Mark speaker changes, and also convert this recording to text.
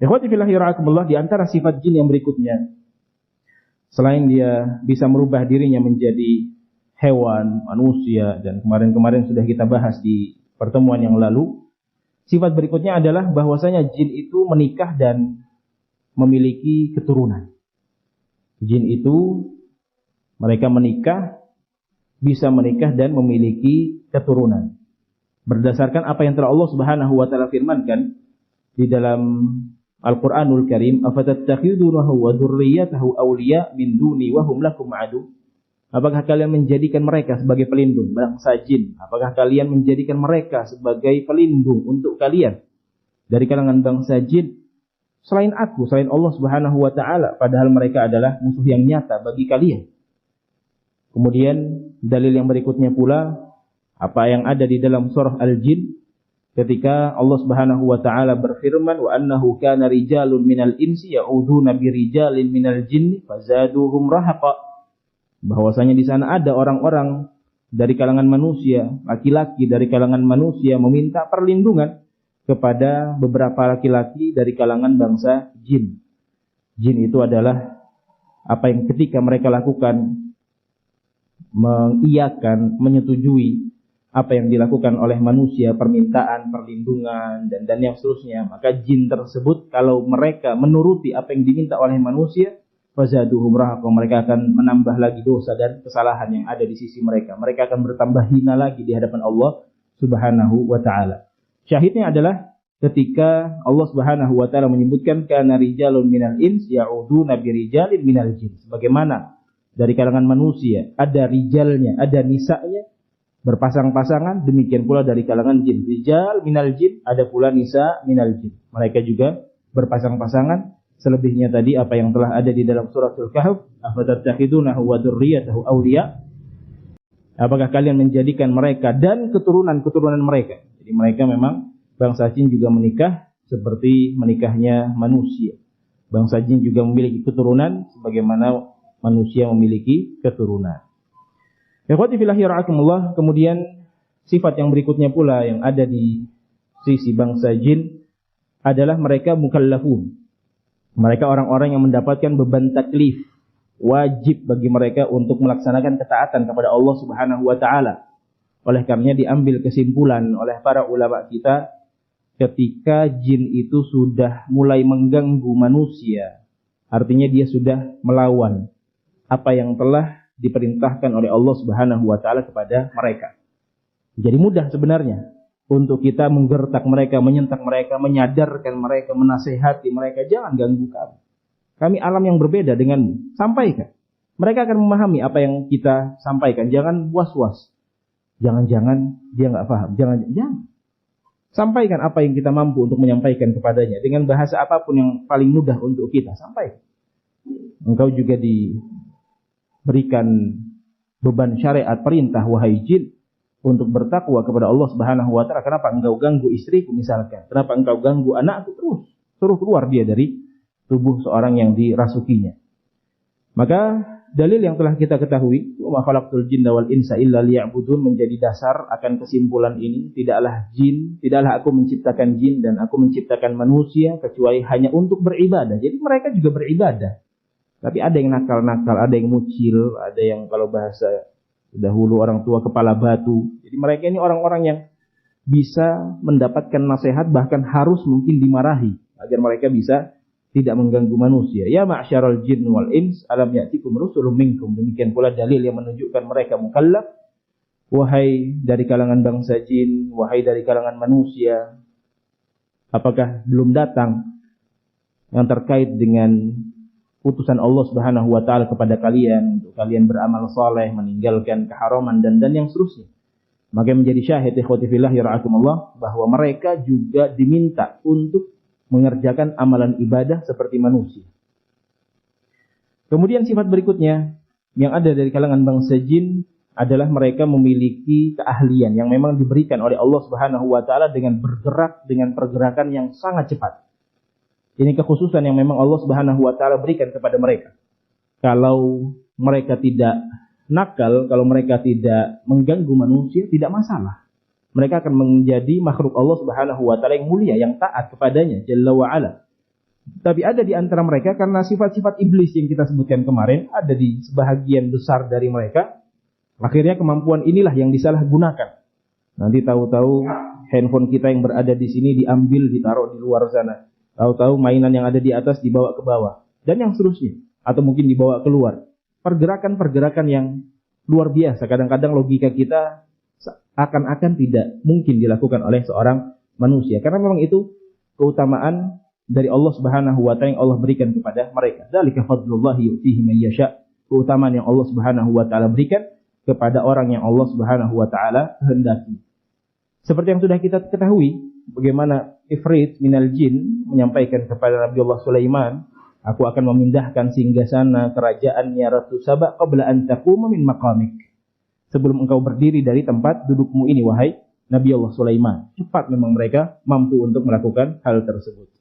Speaker 1: Ikhwati fillah yarhakumullah, di antara sifat jin yang berikutnya, selain dia bisa merubah dirinya menjadi hewan, manusia, dan kemarin-kemarin sudah kita bahas di pertemuan yang lalu, sifat berikutnya adalah bahwasanya jin itu menikah dan memiliki keturunan. Jin itu mereka menikah, bisa menikah dan memiliki keturunan. Berdasarkan apa yang telah Allah Subhanahu wa taala firmankan di dalam Al-Qur'anul Karim, afatattakhidunahu wa dzurriyyatahu awliya min duni wa hum lakum adu. Apakah kalian menjadikan mereka sebagai pelindung bangsa jin? Apakah kalian menjadikan mereka sebagai pelindung untuk kalian dari kalangan bangsa jin selain aku, selain Allah Subhanahu wa taala, padahal mereka adalah musuh yang nyata bagi kalian. Kemudian dalil yang berikutnya pula apa yang ada di dalam surah Al-Jin ketika Allah Subhanahu wa taala berfirman, wa annahu kana rijalun minal insi ya'uduna birijalin minal jinni fazaduhum rahaqa, bahwasanya di sana ada orang-orang dari kalangan manusia, laki-laki dari kalangan manusia meminta perlindungan kepada beberapa laki-laki dari kalangan bangsa jin. Jin itu adalah apa yang ketika mereka lakukan mengiyakan, menyetujui apa yang dilakukan oleh manusia, permintaan perlindungan dan yang seterusnya, maka jin tersebut kalau mereka menuruti apa yang diminta oleh manusia, fazaduhum rahaqa, mereka akan menambah lagi dosa dan kesalahan yang ada di sisi mereka. Mereka akan bertambah hina lagi di hadapan Allah Subhanahu wa taala. Syahidnya adalah ketika Allah Subhanahu wa taala menyebutkan kana rijalun minal ins ya'uduna birijalin minal jin, sebagaimana dari kalangan manusia ada rijalnya, ada nisanya berpasang-pasangan, demikian pula dari kalangan jin, rijal minal jin, ada pula nisa minal jin, mereka juga berpasang-pasangan. Selebihnya tadi apa yang telah ada di dalam suratul Kahf, afatattakhidunahu wa dzurriyyatahu awliya, apakah kalian menjadikan mereka dan keturunan-keturunan mereka. Jadi mereka memang bangsa jin juga menikah seperti menikahnya manusia. Bangsa jin juga memiliki keturunan sebagaimana manusia memiliki keturunan. Ikhwati fillah yarhakumullah, kemudian sifat yang berikutnya pula yang ada di sisi bangsa jin adalah mereka mukallafun. Mereka orang-orang yang mendapatkan beban taklif, wajib bagi mereka untuk melaksanakan ketaatan kepada Allah Subhanahu wa taala. Oleh karenanya diambil kesimpulan oleh para ulama kita, ketika jin itu sudah mulai mengganggu manusia, artinya dia sudah melawan apa yang telah diperintahkan oleh Allah Subhanahu wa taala kepada mereka. Jadi mudah sebenarnya untuk kita menggertak mereka, menyentak mereka, menyadarkan mereka, menasihati mereka, jangan ganggu kami. Kami alam yang berbeda denganmu. Sampaikan. Mereka akan memahami apa yang kita sampaikan. Jangan was-was. Jangan-jangan dia nggak paham. Jangan. Sampaikan apa yang kita mampu untuk menyampaikan kepadanya dengan bahasa apapun yang paling mudah untuk kita. Sampaikan. Engkau juga diberikan beban syariat perintah, wahai jin, untuk bertakwa kepada Allah Subhanahu wa taala. Kenapa engkau ganggu istriku misalkan? Kenapa engkau ganggu anakku? Terus suruh keluar dia dari tubuh seorang yang dirasukinya. Maka dalil yang telah kita ketahui, wa ma khalaqtul jinna wal insa illa liya'budun, menjadi dasar akan kesimpulan ini. Tidaklah aku menciptakan jin dan aku menciptakan manusia kecuali hanya untuk beribadah. Jadi mereka juga beribadah. Tapi ada yang nakal-nakal, ada yang mucil, ada yang kalau bahasa dahulu orang tua kepala batu. Jadi mereka ini orang-orang yang bisa mendapatkan nasihat, bahkan harus mungkin dimarahi agar mereka bisa tidak mengganggu manusia. Ya ma'syaral jin wal ins alam ya'tikum rusulun minkum. Demikian pula dalil yang menunjukkan mereka mukallaf. Wahai dari kalangan bangsa jin, wahai dari kalangan manusia, apakah belum datang yang terkait dengan putusan Allah Subhanahu wa taala kepada kalian untuk kalian beramal saleh, meninggalkan keharaman dan yang seterusnya. Maka menjadi syahid ikhwati fillah yarhakumullah bahwa mereka juga diminta untuk mengerjakan amalan ibadah seperti manusia. Kemudian sifat berikutnya yang ada dari kalangan bangsa jin adalah mereka memiliki keahlian yang memang diberikan oleh Allah Subhanahu wa taala dengan bergerak dengan pergerakan yang sangat cepat. Ini kekhususan yang memang Allah Subhanahu wa taala berikan kepada mereka. Kalau mereka tidak nakal, kalau mereka tidak mengganggu manusia, tidak masalah. Mereka akan menjadi makhluk Allah Subhanahu wa taala yang mulia, yang taat kepadanya Jalla wa ala. Tapi ada di antara mereka karena sifat-sifat iblis yang kita sebutkan kemarin ada di sebahagian besar dari mereka. Akhirnya kemampuan inilah yang disalahgunakan. Nanti tahu-tahu handphone kita yang berada di sini diambil, ditaruh di luar sana. Tahu-tahu mainan yang ada di atas dibawa ke bawah. Dan yang seterusnya. Atau mungkin dibawa keluar. Pergerakan-pergerakan yang luar biasa. Kadang-kadang logika kita akan-akan tidak mungkin dilakukan oleh seorang manusia. Karena memang itu keutamaan dari Allah Subhanahu wa taala yang Allah berikan kepada mereka. Dzalika fadlullah yu'tihi man yasha. Keutamaan yang Allah Subhanahu wa taala berikan kepada orang yang Allah Subhanahu wa taala kehendaki. Seperti yang sudah kita ketahui, bagaimana Ifrit minal jin menyampaikan kepada Nabi Allah Sulaiman, aku akan memindahkan singgasana kerajaannya Ratu Saba qabla an taquma min maqamik. Sebelum engkau berdiri dari tempat dudukmu ini, wahai Nabi Allah Sulaiman. Cepat memang mereka mampu untuk melakukan hal tersebut.